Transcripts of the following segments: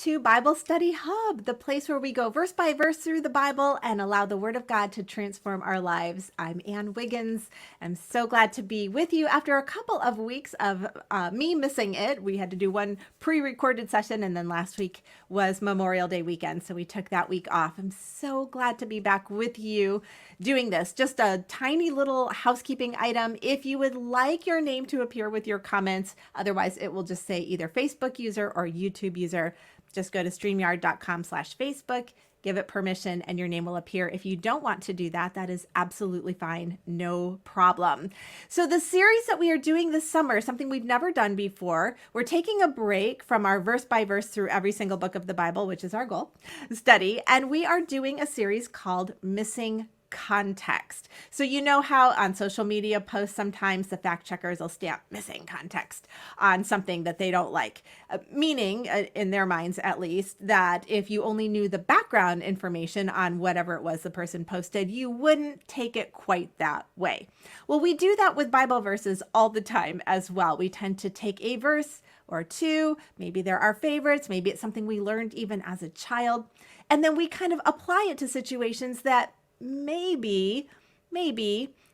to Bible Study Hub, the place where we go verse by verse through the Bible and allow the Word of God to transform our lives. I'm Ann Wiggins. I'm so glad to be with you after a couple of weeks of me missing it. We had to do one pre-recorded session, and then last week was Memorial Day weekend, so we took that week off. I'm so glad to be back with you doing this. Just a tiny little housekeeping item. If you would like your name to appear with your comments, otherwise it will just say either Facebook user or YouTube user. Just go to streamyard.com/Facebook, give it permission, and your name will appear. If you don't want to do that, that is absolutely fine. No problem. So the series that we are doing this summer, something we've never done before, we're taking a break from our verse by verse through every single book of the Bible, which is our goal, study, and we are doing a series called Missing Context. So you know how on social media posts, sometimes the fact checkers will stamp missing context on something that they don't like, meaning in their minds, at least, that if you only knew the background information on whatever it was the person posted, you wouldn't take it quite that way. Well, we do that with Bible verses all the time as well. We tend to take a verse or two, maybe they're our favorites, maybe it's something we learned even as a child, and then we kind of apply it to situations that maybe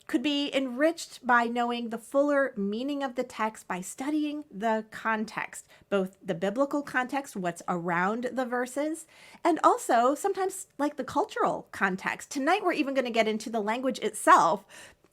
could be enriched by knowing the fuller meaning of the text by studying the context, both the biblical context, what's around the verses, and also sometimes like the cultural context. Tonight, we're even going to get into the language itself,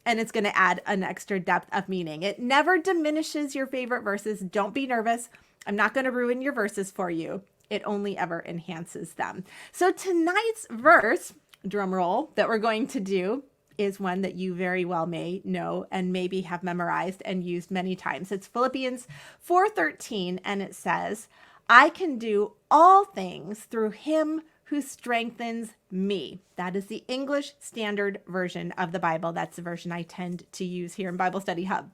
and it's going to add an extra depth of meaning. It never diminishes your favorite verses. Don't be nervous. I'm not going to ruin your verses for you. It only ever enhances them. So tonight's verse, drum roll, that we're going to do is one that you very well may know and maybe have memorized and used many times. It's Philippians 4:13, and it says, "I can do all things through him who strengthens me." That is the English Standard Version of the Bible. That's the version I tend to use here in Bible Study Hub.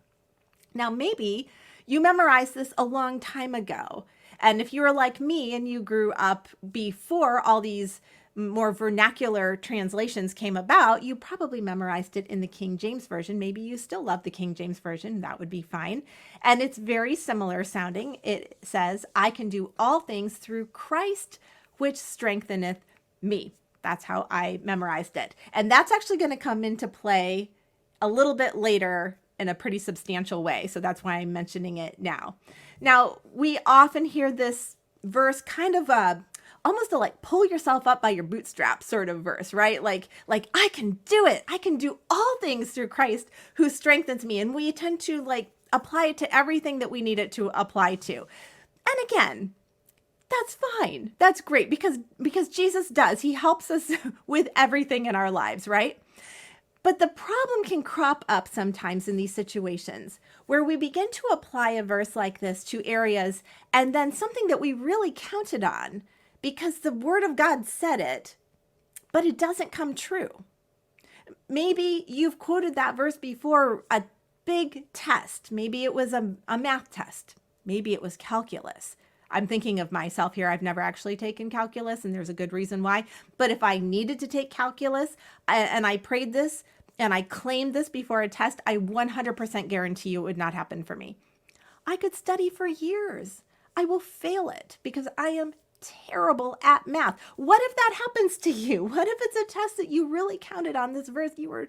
Now, maybe you memorized this a long time ago. And if you were like me and you grew up before all these more vernacular translations came about, you probably memorized it in the King James Version. Maybe you still love the King James Version. That would be fine. And it's very similar sounding. It says, "I can do all things through Christ, which strengtheneth me." That's how I memorized it. And that's actually going to come into play a little bit later in a pretty substantial way. So that's why I'm mentioning it now. Now, we often hear this verse kind of almost a like pull yourself up by your bootstraps sort of verse, right? Like I can do it. I can do all things through Christ who strengthens me. And we tend to like apply it to everything that we need it to apply to. And again, that's fine. That's great because Jesus does. He helps us with everything in our lives, right? But the problem can crop up sometimes in these situations where we begin to apply a verse like this to areas and then something that we really counted on because the Word of God said it, but it doesn't come true. Maybe you've quoted that verse before a big test. Maybe it was a math test. Maybe it was calculus. I'm thinking of myself here. I've never actually taken calculus, and there's a good reason why. But if I needed to take calculus and I prayed this and I claimed this before a test, I 100% guarantee you it would not happen for me. I could study for years. I will fail it because I am terrible at math. What if that happens to you? What if it's a test that you really counted on this verse? You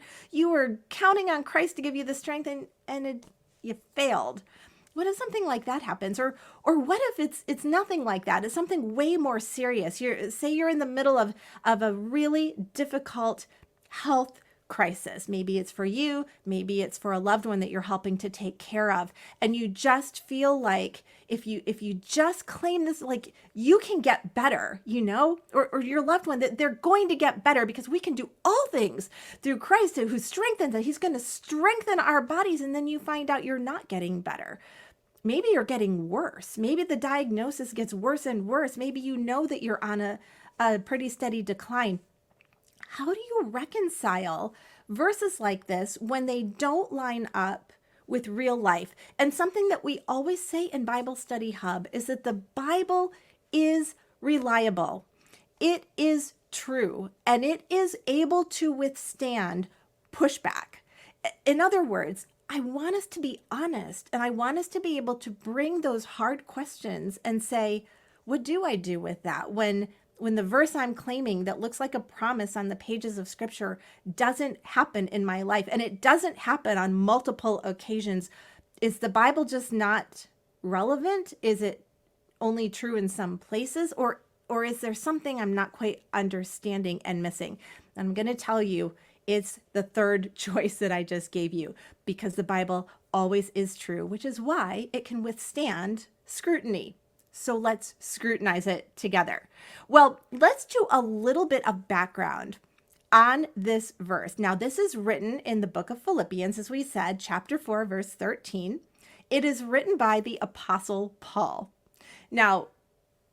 were counting on Christ to give you the strength and you failed. What if something like that happens? Or what if it's nothing like that? It's something way more serious. Say you're in the middle of a really difficult health crisis. Maybe it's for you, maybe it's for a loved one that you're helping to take care of. And you just feel like if you just claim this, like you can get better, or your loved one, that they're going to get better because we can do all things through Christ who strengthens us. He's going to strengthen our bodies. And then you find out you're not getting better. Maybe you're getting worse. Maybe the diagnosis gets worse and worse. Maybe you know that you're on a pretty steady decline. How do you reconcile verses like this when they don't line up with real life? And something that we always say in Bible Study Hub is that the Bible is reliable. It is true, and it is able to withstand pushback. In other words, I want us to be honest, and I want us to be able to bring those hard questions and say, What do I do with that when the verse I'm claiming that looks like a promise on the pages of scripture doesn't happen in my life, and it doesn't happen on multiple occasions? Is the Bible just not relevant? Is it only true in some places, or is there something I'm not quite understanding and missing? I'm going to tell you it's the third choice that I just gave you, because the Bible always is true, which is why it can withstand scrutiny. So let's scrutinize it together. Well, let's do a little bit of background on this verse. Now, this is written in the book of Philippians, as we said, chapter 4, verse 13. It is written by the Apostle Paul. Now,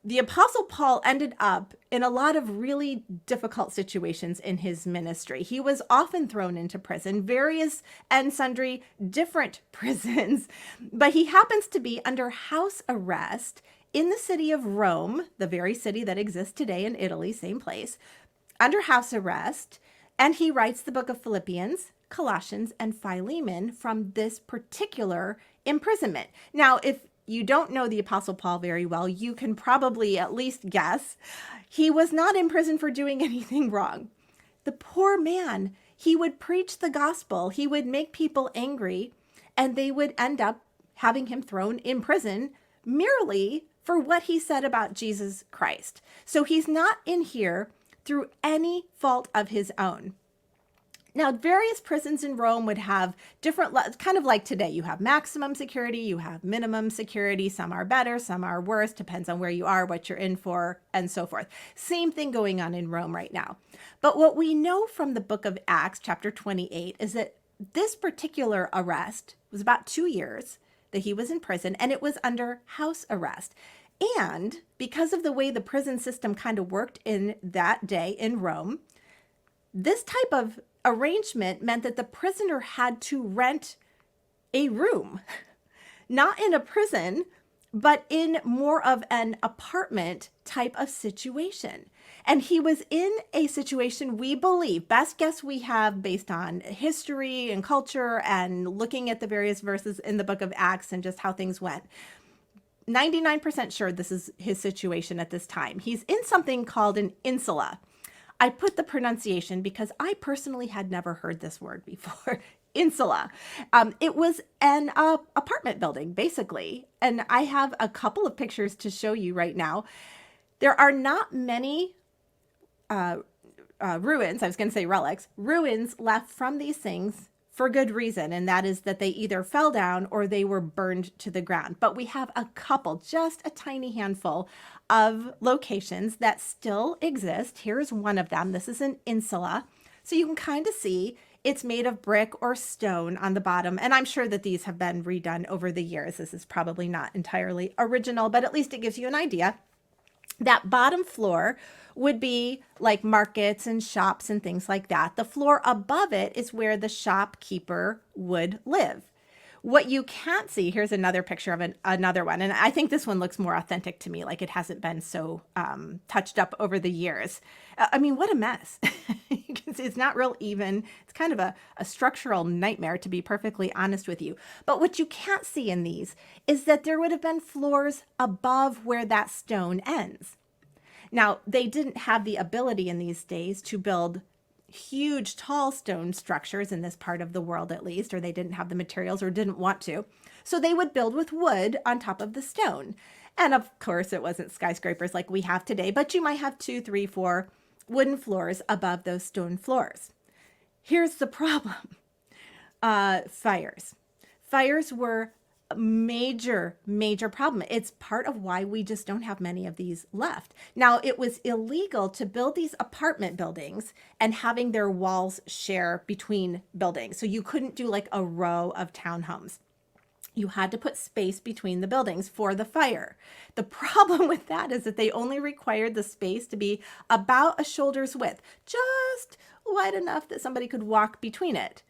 the Apostle Paul ended up in a lot of really difficult situations in his ministry. He was often thrown into prison, various and sundry different prisons, but he happens to be under house arrest in the city of Rome, the very city that exists today in Italy, same place, under house arrest. And he writes the book of Philippians, Colossians, and Philemon from this particular imprisonment. Now, if you don't know the Apostle Paul very well, you can probably at least guess he was not in prison for doing anything wrong. The poor man, he would preach the gospel, he would make people angry, and they would end up having him thrown in prison merely for what he said about Jesus Christ. So he's not in here through any fault of his own. Now, various prisons in Rome would have different, kind of like today, you have maximum security, you have minimum security. Some are better, some are worse, depends on where you are, what you're in for, and so forth. Same thing going on in Rome right now. But what we know from the book of Acts, chapter 28, is that this particular arrest was about 2 years that he was in prison, and it was under house arrest. And because of the way the prison system kind of worked in that day in Rome, this type of arrangement meant that the prisoner had to rent a room, not in a prison, but in more of an apartment type of situation. And he was in a situation, we believe, best guess we have based on history and culture and looking at the various verses in the book of Acts and just how things went. 99% sure this is his situation at this time. He's in something called an insula. I put the pronunciation because I personally had never heard this word before. Insula. It was an apartment building, basically. And I have a couple of pictures to show you right now. There are not many ruins, I was going to say relics, ruins left from these things for good reason. And that is that they either fell down or they were burned to the ground. But we have a couple, just a tiny handful of locations that still exist. Here's one of them. This is an insula. So you can kind of see it's made of brick or stone on the bottom. And I'm sure that these have been redone over the years. This is probably not entirely original, but at least it gives you an idea. That bottom floor would be like markets and shops and things like that. The floor above it is where the shopkeeper would live. What you can't see, here's another picture of another one. And I think this one looks more authentic to me, like it hasn't been so touched up over the years. I mean, what a mess. You can see it's not real even. It's kind of a structural nightmare, to be perfectly honest with you. But what you can't see in these is that there would have been floors above where that stone ends. Now, they didn't have the ability in these days to build huge tall stone structures in this part of the world, at least, or they didn't have the materials or didn't want to. So they would build with wood on top of the stone. And of course, it wasn't skyscrapers like we have today, but you might have 2, 3, 4 wooden floors above those stone floors. Here's the problem. Fires. Fires were a major problem. It's part of why we just don't have many of these left. Now, it was illegal to build these apartment buildings and having their walls share between buildings. So you couldn't do like a row of townhomes. You had to put space between the buildings for the fire. The problem with that is that they only required the space to be about a shoulder's width, just wide enough that somebody could walk between it.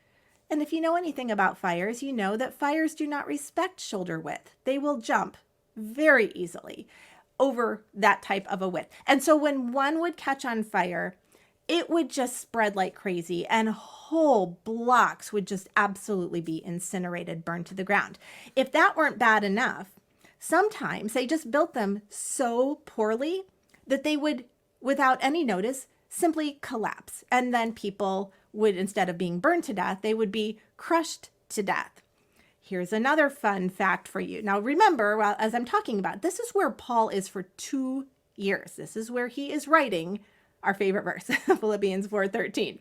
And if you know anything about fires, you know that fires do not respect shoulder width. They will jump very easily over that type of a width. And so when one would catch on fire, it would just spread like crazy and whole blocks would just absolutely be incinerated, burned to the ground. If that weren't bad enough, Sometimes they just built them so poorly that they would, without any notice, simply collapse. And then people would, instead of being burned to death, they would be crushed to death. Here's another fun fact for you. Now, remember, as I'm talking about, this is where Paul is for 2 years. This is where he is writing our favorite verse, Philippians 4:13.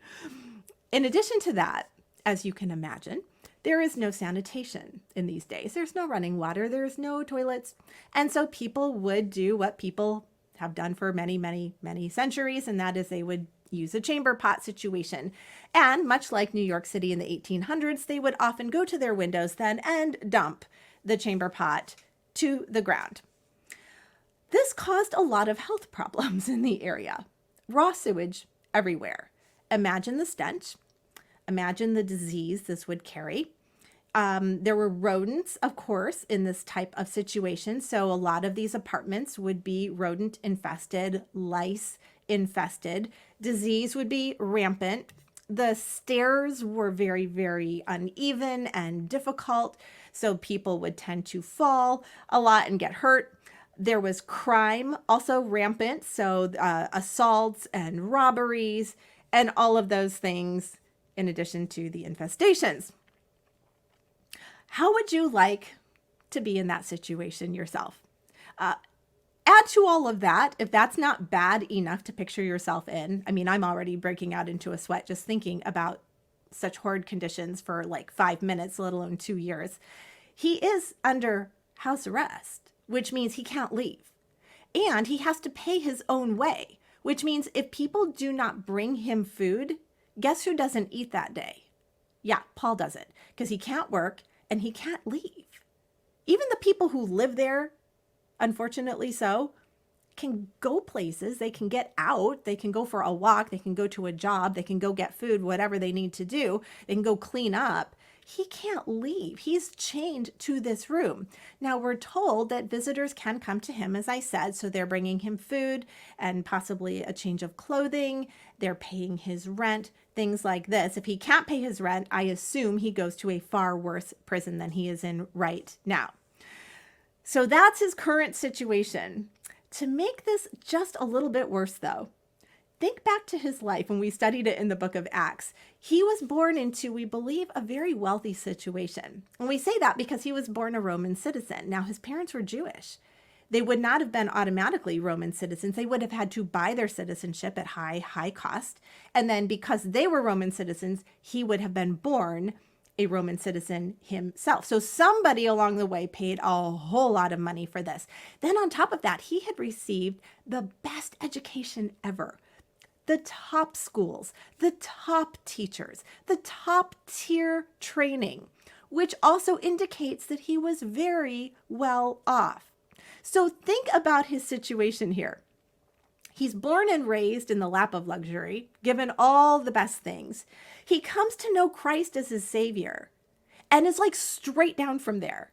In addition to that, as you can imagine, there is no sanitation in these days. There's no running water. There's no toilets. And so people would do what people have done for many, many, many centuries, and that is they would use a chamber pot situation. And much like New York City in the 1800s, they would often go to their windows then and dump the chamber pot to the ground. This caused a lot of health problems in the area. Raw sewage everywhere. Imagine the stench. Imagine the disease this would carry. There were rodents, of course, in this type of situation. So a lot of these apartments would be rodent infested, lice infested. Disease would be rampant. The stairs were very, very uneven and difficult. So people would tend to fall a lot and get hurt. There was crime also rampant. So assaults and robberies and all of those things in addition to the infestations. How would you like to be in that situation yourself? Add to all of that, if that's not bad enough to picture yourself in, I mean, I'm already breaking out into a sweat just thinking about such horrid conditions for like 5 minutes, let alone 2 years. He is under house arrest, which means he can't leave. And he has to pay his own way, which means if people do not bring him food, guess who doesn't eat that day? Yeah, Paul doesn't, because he can't work and he can't leave. Even the people who live there, unfortunately so, can go places. They can get out. They can go for a walk. They can go to a job. They can go get food, whatever they need to do. They can go clean up. He can't leave. He's chained to this room. Now, we're told that visitors can come to him, as I said, so they're bringing him food and possibly a change of clothing. They're paying his rent, things like this. If he can't pay his rent, I assume he goes to a far worse prison than he is in right now. So that's his current situation. To make this just a little bit worse, though, think back to his life when we studied it in the book of Acts. He was born into, we believe, a very wealthy situation. And we say that because he was born a Roman citizen. Now, his parents were Jewish. They would not have been automatically Roman citizens. They would have had to buy their citizenship at high cost. And then because they were Roman citizens, he would have been born a Roman citizen himself. So somebody along the way paid a whole lot of money for this. Then on top of that, he had received the best education ever. The top schools, the top teachers, the top tier training, which also indicates that he was very well off. So think about his situation here. He's born and raised in the lap of luxury, given all the best things. He comes to know Christ as his Savior and is like straight down from there.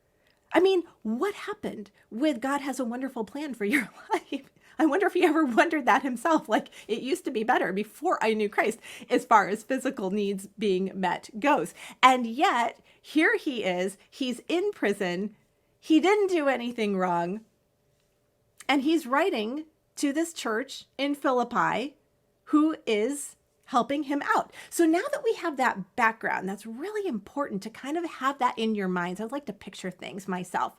I mean, what happened with God has a wonderful plan for your life? I wonder if he ever wondered that himself. Like, it used to be better before I knew Christ as far as physical needs being met goes. And yet, here he is. He's in prison. He didn't do anything wrong. And he's writing to this church in Philippi who is helping him out. So now that we have that background, that's really important to kind of have that in your minds. I'd like to picture things myself.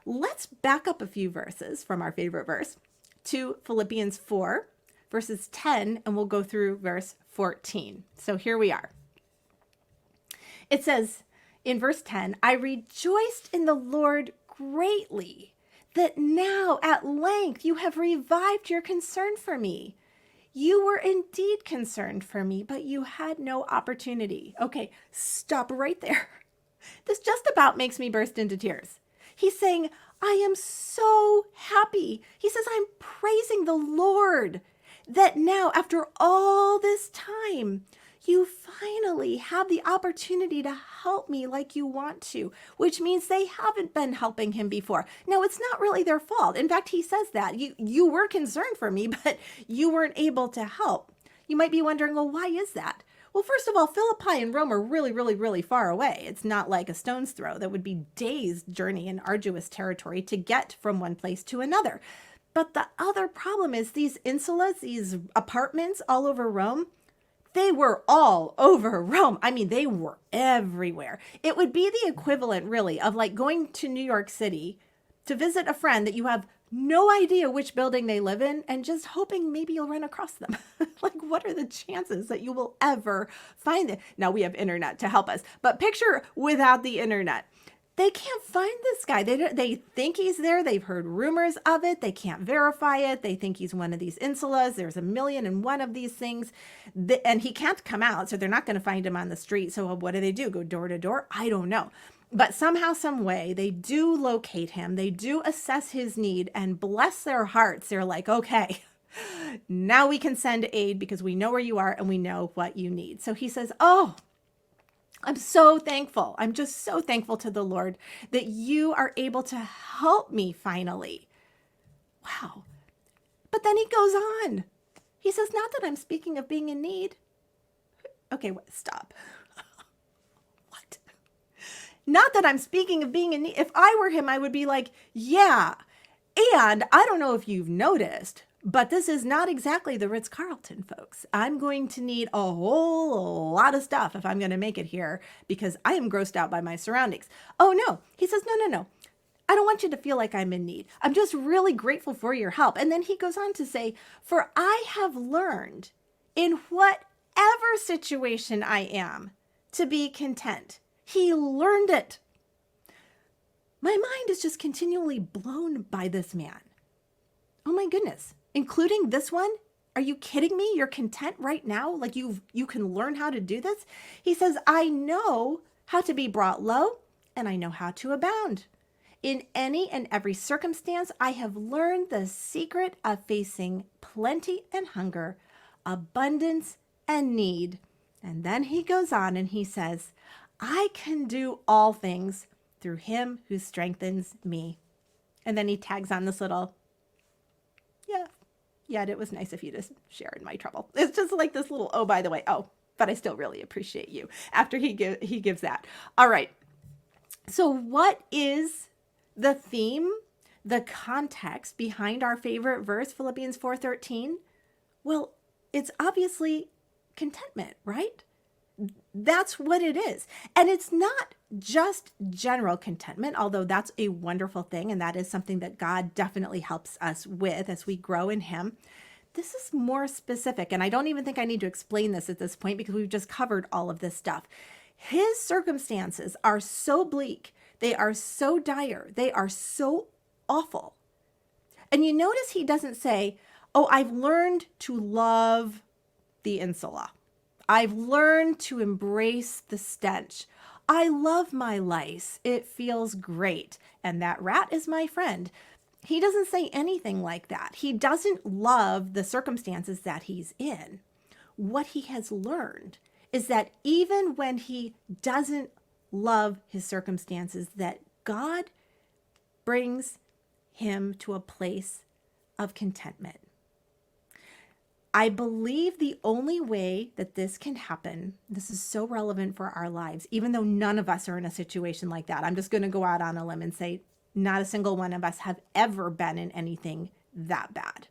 Let's back up a few verses from our favorite verse to Philippians 4, verses 10, and we'll go through verse 14. So here we are. It says in verse 10, I rejoiced in the Lord greatly that now at length you have revived your concern for me. You were indeed concerned for me, but you had no opportunity. Okay, stop right there. This just about makes me burst into tears. He's saying, I am so happy. He says, I'm praising the Lord that now, after all this time, you finally have the opportunity to help me like you want to, which means they haven't been helping him before. Now, it's not really their fault. In fact, he says that you were concerned for me, but you weren't able to help. You might be wondering, well, why is that? Well, first of all, Philippi and Rome are really, really, really far away. It's not like a stone's throw. That would be days' journey in arduous territory to get from one place to another. But the other problem is these insulas, these apartments all over Rome, they were all over Rome. I mean, they were everywhere. It would be the equivalent, really, of like going to New York City to visit a friend that you have no idea which building they live in and just hoping maybe you'll run across them. Like, what are the chances that you will ever find them? Now, we have internet to help us, but picture without the internet. They can't find this guy. They think he's there. They've heard rumors of it. They can't verify it. They think he's one of these insulas. There's 1,000,001 of these things. And he can't come out, so they're not going to find him on the street. So what do? Go door to door? I don't know. But somehow, some way, they do locate him. They do assess his need, and bless their hearts, they're like, okay, now we can send aid because we know where you are and we know what you need. So he says, oh, I'm so thankful. I'm just so thankful to the Lord that you are able to help me finally. Wow. But then he goes on. He says, not that I'm speaking of being in need. Okay, stop. What? Not that I'm speaking of being in need. If I were him, I would be like, yeah. And I don't know if you've noticed, but this is not exactly the Ritz-Carlton, folks. I'm going to need a whole lot of stuff if I'm going to make it here because I am grossed out by my surroundings. Oh, no. He says, no. I don't want you to feel like I'm in need. I'm just really grateful for your help. And then he goes on to say, for I have learned in whatever situation I am to be content. He learned it. My mind is just continually blown by this man. Oh my goodness. Including this one? Are you kidding me? You're content right now? Like you can learn how to do this? He says, I know how to be brought low and I know how to abound. In any and every circumstance, I have learned the secret of facing plenty and hunger, abundance and need. And then he goes on and he says, I can do all things through him who strengthens me. And then he tags on this little, yeah, it was nice of you to share in my trouble. It's just like this little, oh, by the way, but I still really appreciate you after he gives that. All right. So what is the theme, the context behind our favorite verse, Philippians 4:13? Well, it's obviously contentment, right? That's what it is. And it's not just general contentment, although that's a wonderful thing. And that is something that God definitely helps us with as we grow in him. This is more specific. And I don't even think I need to explain this at this point because we've just covered all of this stuff. His circumstances are so bleak. They are so dire. They are so awful. And you notice he doesn't say, oh, I've learned to love the insula. I've learned to embrace the stench. I love my lice. It feels great. And that rat is my friend. He doesn't say anything like that. He doesn't love the circumstances that he's in. What he has learned is that even when he doesn't love his circumstances, that God brings him to a place of contentment. I believe the only way that this can happen, this is so relevant for our lives, even though none of us are in a situation like that. I'm just going to go out on a limb and say not a single one of us have ever been in anything that bad.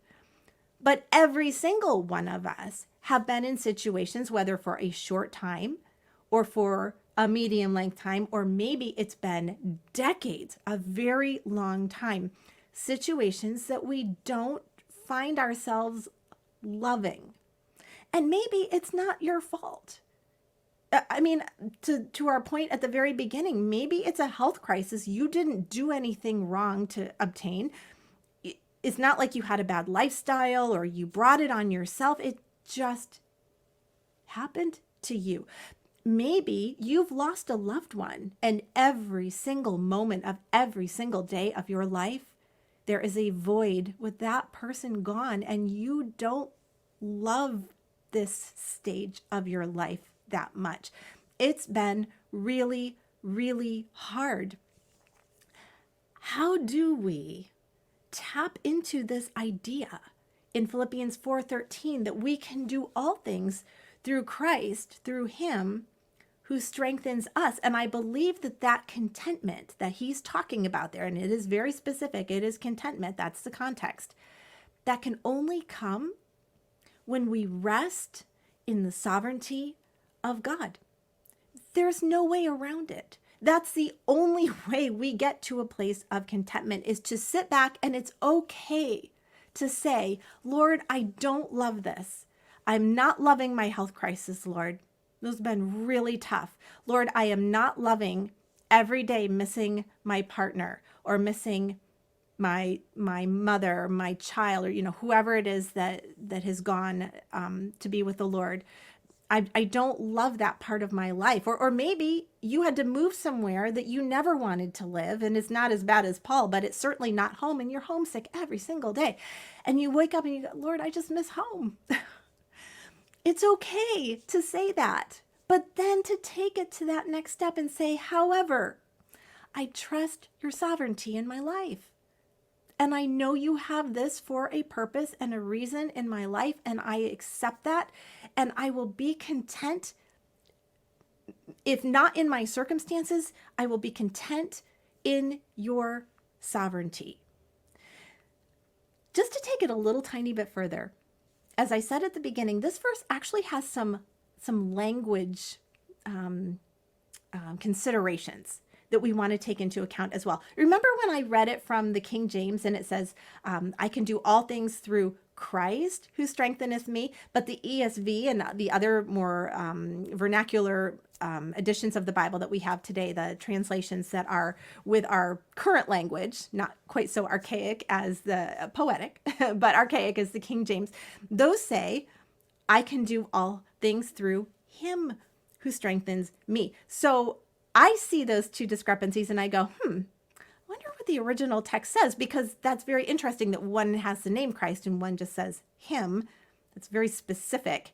But every single one of us have been in situations, whether for a short time or for a medium length time, or maybe it's been decades, a very long time, situations that we don't find ourselves loving. And maybe it's not your fault. I mean, to our point at the very beginning, maybe it's a health crisis you didn't do anything wrong to obtain. It's not like you had a bad lifestyle or you brought it on yourself. It just happened to you. Maybe you've lost a loved one, and every single moment of every single day of your life, there is a void with that person gone, and you don't love this stage of your life that much. It's been really, really hard. How do we tap into this idea in Philippians 4:13 that we can do all things through Christ, through him who strengthens us. And I believe that that contentment that he's talking about there, and it is very specific, it is contentment, that's the context, that can only come when we rest in the sovereignty of God. There's no way around it. That's the only way we get to a place of contentment, is to sit back, and it's okay to say, Lord, I don't love this. I'm not loving my health crisis, Lord. Those have been really tough. Lord, I am not loving every day missing my partner or missing my mother, my child, or, whoever it is that has gone to be with the Lord. I don't love that part of my life. Or maybe you had to move somewhere that you never wanted to live, and it's not as bad as Paul, but it's certainly not home, and you're homesick every single day. And you wake up and you go, Lord, I just miss home. It's okay to say that, but then to take it to that next step and say, however, I trust your sovereignty in my life. And I know you have this for a purpose and a reason in my life, and I accept that, and I will be content. If not in my circumstances, I will be content in your sovereignty. Just to take it a little tiny bit further, as I said at the beginning, this verse actually has some language considerations that we want to take into account as well. Remember when I read it from the King James and it says, I can do all things through Christ who strengtheneth me, but the ESV and the other more vernacular editions of the Bible that we have today, the translations that are with our current language, not quite so archaic as the poetic, but archaic as the King James, those say, I can do all things through him who strengthens me. So I see those two discrepancies and I go, I wonder what the original text says, because that's very interesting that one has the name Christ and one just says him. That's very specific.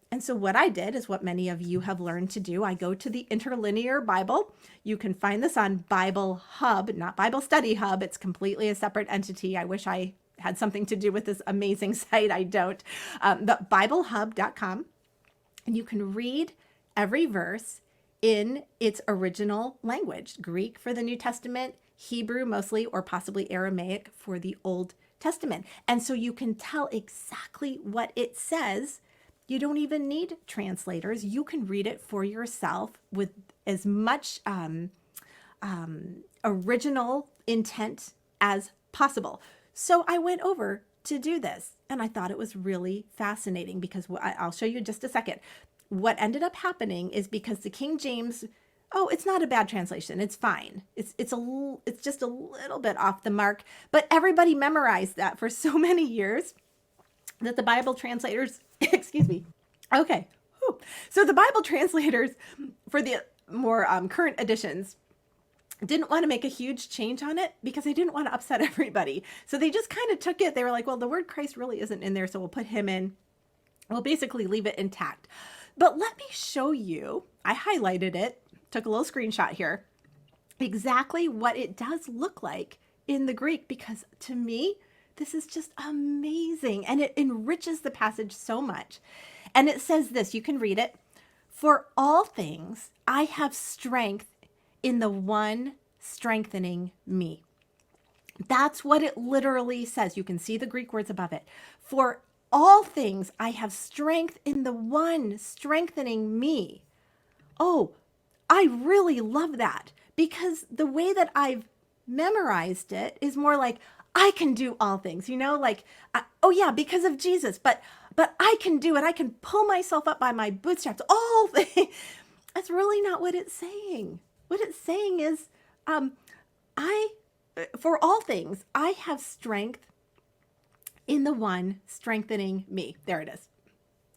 And so what I did is what many of you have learned to do. I go to the Interlinear Bible. You can find this on Bible Hub, not Bible Study Hub. It's completely a separate entity. I wish I had something to do with this amazing site. I don't. But BibleHub.com. And you can read every verse in its original language, Greek for the New Testament, Hebrew mostly, or possibly Aramaic for the Old Testament. And so you can tell exactly what it says. You don't even need translators. You can read it for yourself with as much original intent as possible. So I went over to do this, and I thought it was really fascinating, because I'll show you in just a second. What ended up happening is, because the King James, it's not a bad translation. It's fine. It's just a little bit off the mark, but everybody memorized that for so many years that the Bible translators, excuse me. Okay. Whew. So the Bible translators for the more current editions didn't want to make a huge change on it, because they didn't want to upset everybody. So they just kind of took it. They were like, well, the word Christ really isn't in there, so we'll put him in. We'll basically leave it intact. But let me show you, I highlighted it, took a little screenshot here, exactly what it does look like in the Greek, because to me, this is just amazing, and it enriches the passage so much. And it says this, you can read it. For all things, I have strength in the one strengthening me. That's what it literally says. You can see the Greek words above it. For all things, I have strength in the one strengthening me. Oh, I really love that, because the way that I've memorized it is more like, I can do all things, because of Jesus, but I can do it. I can pull myself up by my bootstraps, all things. That's really not what it's saying. What it's saying is, for all things, I have strength in the one strengthening me. There it is.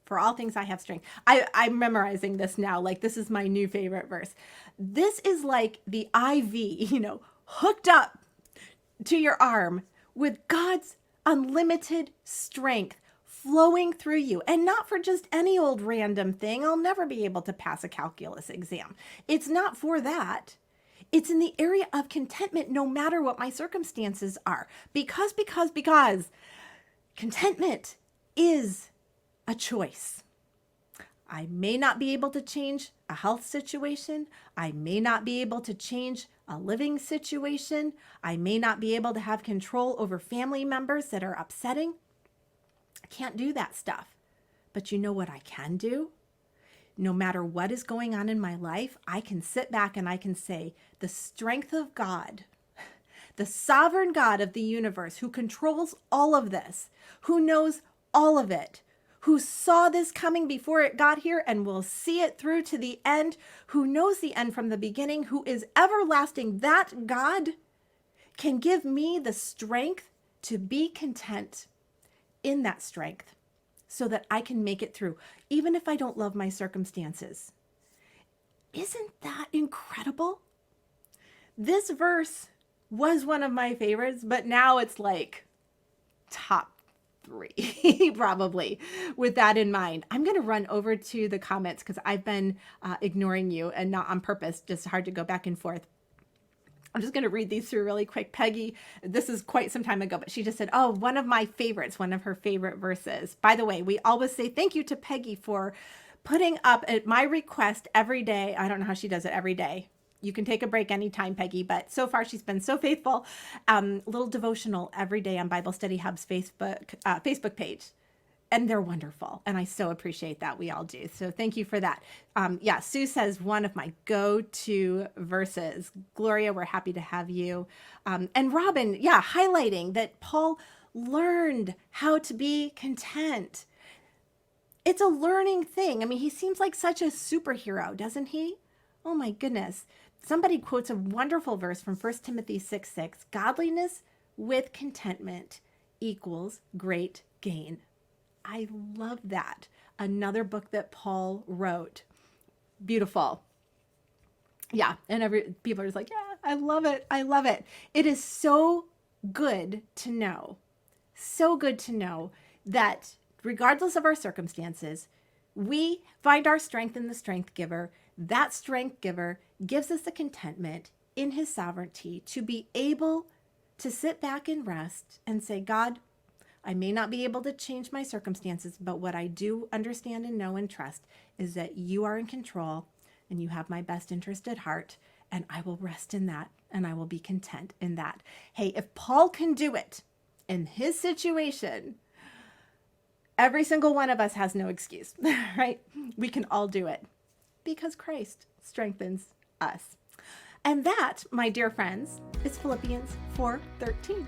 For all things, I have strength. I'm memorizing this now. Like, this is my new favorite verse. This is like the IV, hooked up to your arm with God's unlimited strength flowing through you, and not for just any old random thing. I'll never be able to pass a calculus exam. It's not for that. It's in the area of contentment, no matter what my circumstances are. Because contentment is a choice. I may not be able to change a health situation. I may not be able to change a living situation. I may not be able to have control over family members that are upsetting. I can't do that stuff. But you know what I can do? No matter what is going on in my life, I can sit back and I can say, the strength of God, the sovereign God of the universe who controls all of this, who knows all of it, who saw this coming before it got here and will see it through to the end, who knows the end from the beginning, who is everlasting, that God can give me the strength to be content in that strength so that I can make it through, even if I don't love my circumstances. Isn't that incredible? This verse was one of my favorites, but now it's like top 3, probably, with that in mind. I'm going to run over to the comments because I've been ignoring you, and not on purpose, just hard to go back and forth. I'm just going to read these through really quick. Peggy, this is quite some time ago, but she just said, oh, one of my favorites, one of her favorite verses. By the way, we always say thank you to Peggy for putting up at my request every day. I don't know how she does it every day. You can take a break anytime, Peggy, but so far she's been so faithful. Little devotional every day on Bible Study Hub's Facebook page. And they're wonderful. And I so appreciate that. We all do. So thank you for that. Yeah, Sue says one of my go-to verses. Gloria, we're happy to have you. And Robin, yeah, highlighting that Paul learned how to be content. It's a learning thing. I mean, he seems like such a superhero, doesn't he? Oh my goodness. Somebody quotes a wonderful verse from 1 Timothy 6:6. Godliness with contentment equals great gain. I love that. Another book that Paul wrote. Beautiful. Yeah. And people are just like, yeah, I love it. I love it. It is so good to know that regardless of our circumstances, we find our strength in the strength giver. That strength giver gives us the contentment in his sovereignty to be able to sit back and rest and say, God, I may not be able to change my circumstances, but what I do understand and know and trust is that you are in control and you have my best interest at heart, and I will rest in that and I will be content in that. Hey, if Paul can do it in his situation, every single one of us has no excuse, right? We can all do it because Christ strengthens us. And that, my dear friends, is Philippians 4:13.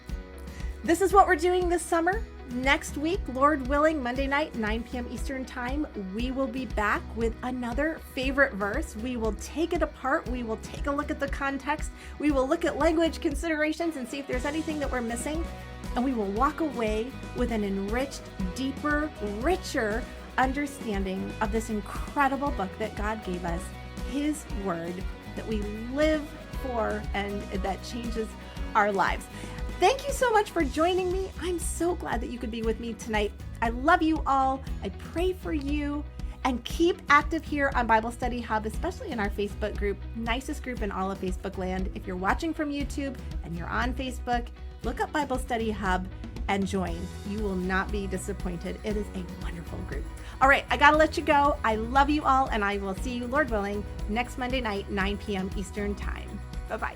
This is what we're doing this summer. Next week, Lord willing, Monday night, 9 p.m. Eastern Time, we will be back with another favorite verse. We will take it apart. We will take a look at the context. We will look at language considerations and see if there's anything that we're missing. And we will walk away with an enriched, deeper, richer understanding of this incredible book that God gave us, His Word, that we live for and that changes our lives. Thank you so much for joining me. I'm so glad that you could be with me tonight. I love you all. I pray for you. And keep active here on Bible Study Hub, especially in our Facebook group, nicest group in all of Facebook land. If you're watching from YouTube and you're on Facebook, look up Bible Study Hub and join. You will not be disappointed. It is a wonderful group. All right, I gotta let you go. I love you all, and I will see you, Lord willing, next Monday night, 9 p.m. Eastern Time. Bye-bye.